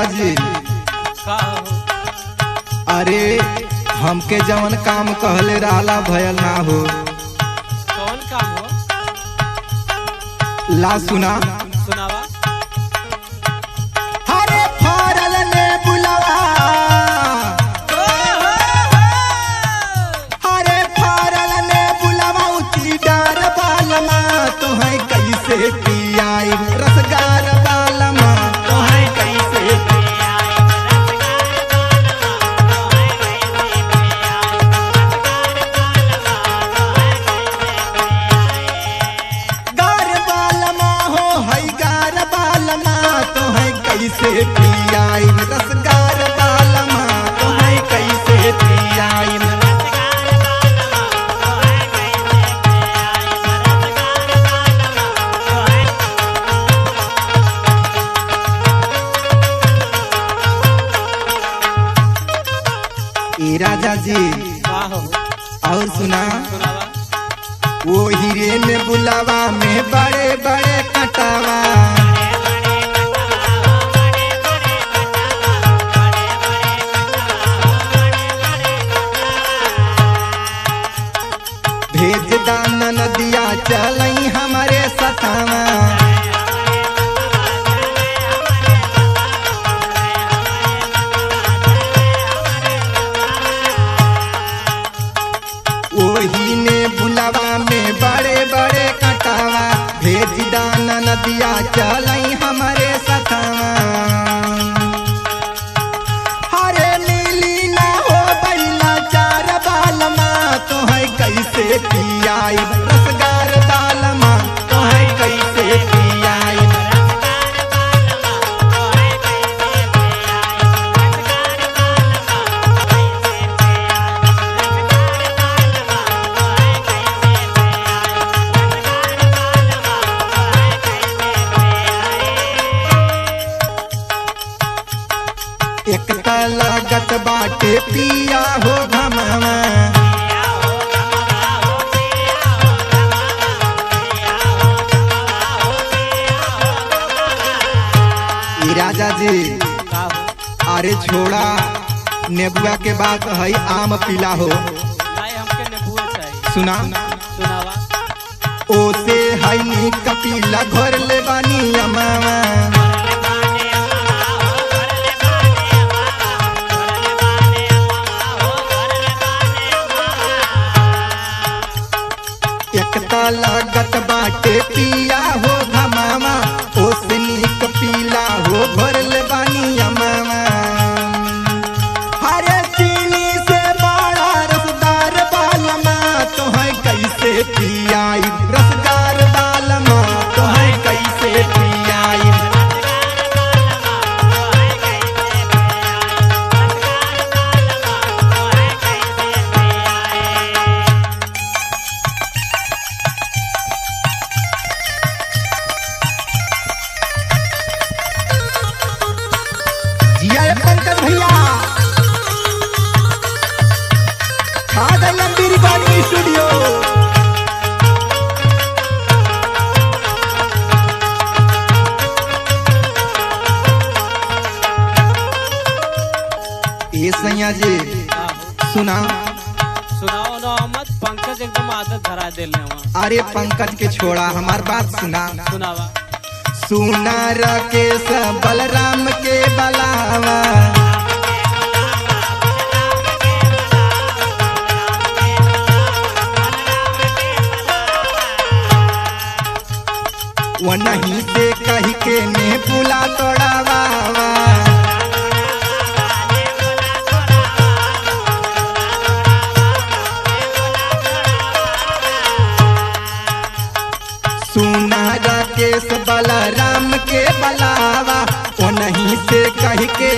राजा जी का हो? अरे हमके जवन काम कहले रहला भयल ना हो। कौन काम हो? ला सुना सुनावा। अरे फरल ने बुलावा, अरे फरल ने बुलावा उची डार बालमा तोहे कैसे पियाई रसगार बालमा तोहे कैसे कैसे पियाई रसगार बालमा तोहे कैसे पियाई। ए राजा जी का हो? और सुना सुनावा। वो हीरे में बुलावा में बड़े बड़े कटावा, भेज दाना नदिया चलई हमारे सतावा, वही ने बुलावा में बड़े बड़े कटावा, भेज दाना नदिया चलई हमारे सतावा। हरे नीली ना हो बैला चार बालमा तोहे कैसे पियाई रसगार बालमा तोहे कैसे पियाई। एक लागत बाटे पिया हो घमावा, ई राजा जी का हो? अरे छोड़ा नेबुआ के बात है आम पीला हो। नहीं हमके नेबुआ चाहिए। सुना सुनावा। ओसे है नी कपीला घर ले बानी अमावा, एक लागत बाटे पिया हो घमावा ओसे नीक पीला हो घर ले बानी अमावा। हरे चीनी से बड़ा रसदार बालमा तोहे कैसे पियाई रसदार बालमा तोहे कैसे पियाई। जिया पंकज भैया आ गए लंबी रिकॉर्डिंग स्टूडियो। ये सैया जी का हो? सुना सुनाओ ना मत। पंकज एकदम आदत धरा देले वहाँ। अरे पंकज के छोड़ा हमार बात सुना। सुनावा। सुना राकेश बलराम के बलावा, वो नहीं से कही के ने बुला तोड़ावा, सुना राकेश बलराम के बलावा वो नहीं से कही के